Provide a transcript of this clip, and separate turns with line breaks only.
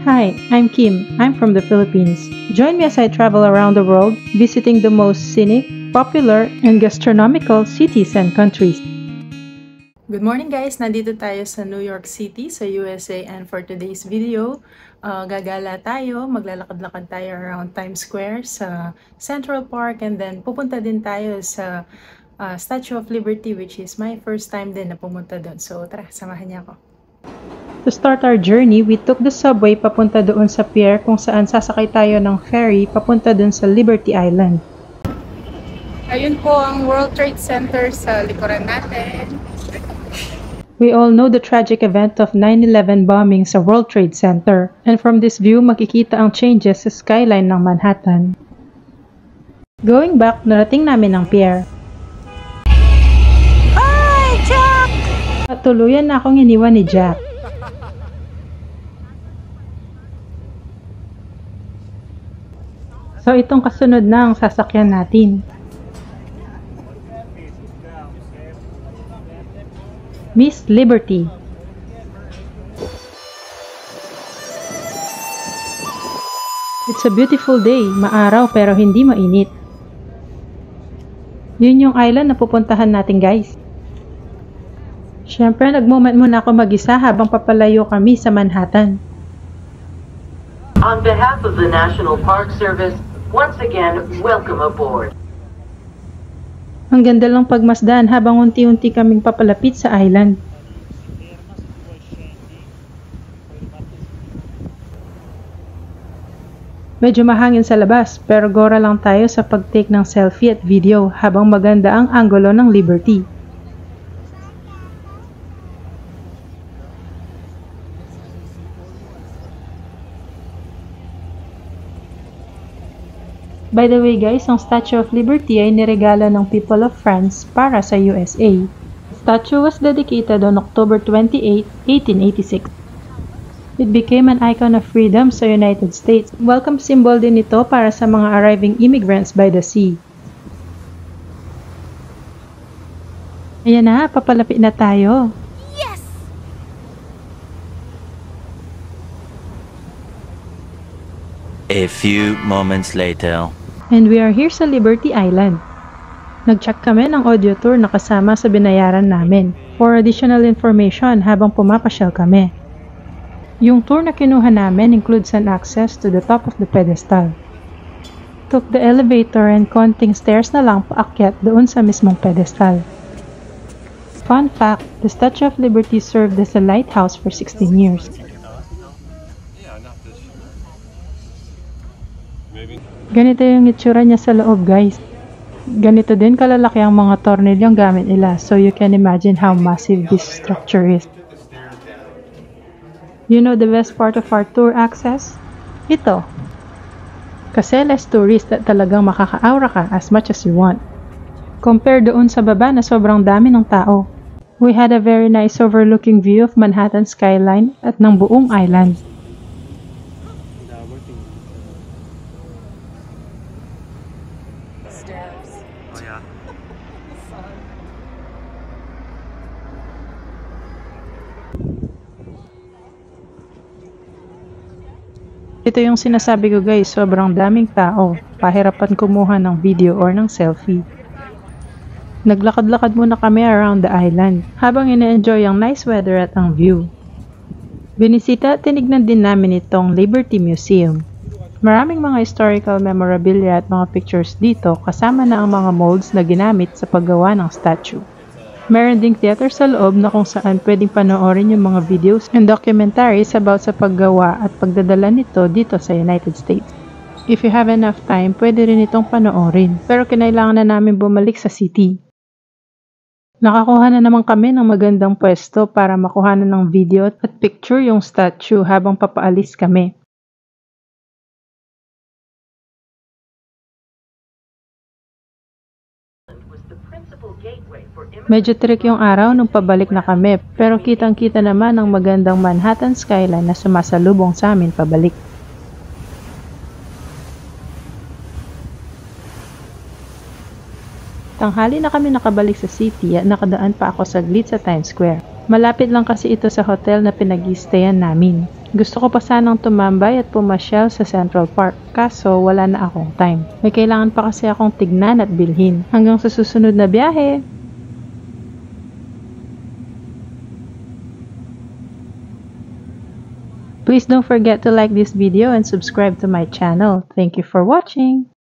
Hi, I'm Kim. I'm from the Philippines. Join me as I travel around the world, visiting the most scenic, popular, and gastronomical cities and countries.
Good morning guys! Nandito tayo sa New York City, sa USA, and for today's video, gagala tayo, maglalakad-lakad tayo around Times Square sa Central Park, and then pupunta din tayo sa Statue of Liberty, which is my first time din na pumunta doon. So tara, samahan niya ako.
To start our journey, we took the subway papunta doon sa pier kung saan sasakay tayo ng ferry papunta doon sa Liberty Island.
Ayun po ang World Trade Center sa likuran natin.
We all know the tragic event of 9/11 bombing sa World Trade Center, and from this view makikita ang changes sa skyline ng Manhattan. Going back, narating namin ang pier.
Hi, Jack!
At tuluyan na akong iniwan ni Jack. So itong kasunod na ang sasakyan natin. Miss Liberty. It's a beautiful day, maaraw pero hindi mainit. Yun yung island na pupuntahan natin guys. Siyempre nag-moment muna ako mag-isa habang papalayo kami sa Manhattan.
On behalf of the National Park Service, once again, welcome aboard.
Ang ganda lang pagmasdan habang unti-unti kaming papalapit sa island. Medyo mahangin sa labas pero gora lang tayo sa pag-take ng selfie at video habang maganda ang anggulo ng Liberty. By the way guys, ang Statue of Liberty ay niregalo ng people of France para sa USA. The statue was dedicated on October 28, 1886. It became an icon of freedom sa United States. Welcome symbol din ito para sa mga arriving immigrants by the sea. Ayan na, papalapit na tayo.
Yes!
A few moments later.
And we are here sa Liberty Island. Nag-check kami ng audio tour na kasama sa binayaran namin for additional information habang pumapasyal kami. Yung tour na kinuha namin includes an access to the top of the pedestal. Took the elevator and konting stairs na lang paakyat doon sa mismong pedestal. Fun fact, the Statue of Liberty served as a lighthouse for 16 years. Ganito yung itsura niya sa loob guys. Ganito din kalalaki ang mga tornilyong gamit nila, so you can imagine how massive this structure is. You know the best part of our tour access? Ito. Kasi less tourist at talagang makaka-aura ka as much as you want. Compare doon sa baba na sobrang dami ng tao. We had a very nice overlooking view of Manhattan skyline at ng buong island. Ito yung sinasabi ko guys, sobrang daming tao, pahirapan kumuha ng video or ng selfie. Naglakad-lakad muna kami around the island, habang ina-enjoy ang nice weather at ang view. Binisita at tinignan din namin itong Liberty Museum. Maraming mga historical memorabilia at mga pictures dito kasama na ang mga molds na ginamit sa paggawa ng statue. Meron ding theater sa loob na kung saan pwedeng panoorin yung mga videos and documentaries about sa paggawa at pagdadala nito dito sa United States. If you have enough time, pwede rin itong panoorin, pero kinailangan na namin bumalik sa city. Nakakuha na naman kami ng magandang pwesto para makuhanan ng video at picture yung statue habang papaalis kami. Medyo trick yung araw nung pabalik na kami, pero kitang-kita naman ang magandang Manhattan skyline na sumasalubong sa amin pabalik. Tanghali na kami nakabalik sa city at nakadaan pa ako saglit sa Times Square. Malapit lang kasi ito sa hotel na pinag-i-stayan namin. Gusto ko pa sanang tumambay at pumasyal sa Central Park, kaso wala na akong time. May kailangan pa kasi akong tignan at bilhin. Hanggang sa susunod na biyahe! Please don't forget to like this video and subscribe to my channel. Thank you for watching!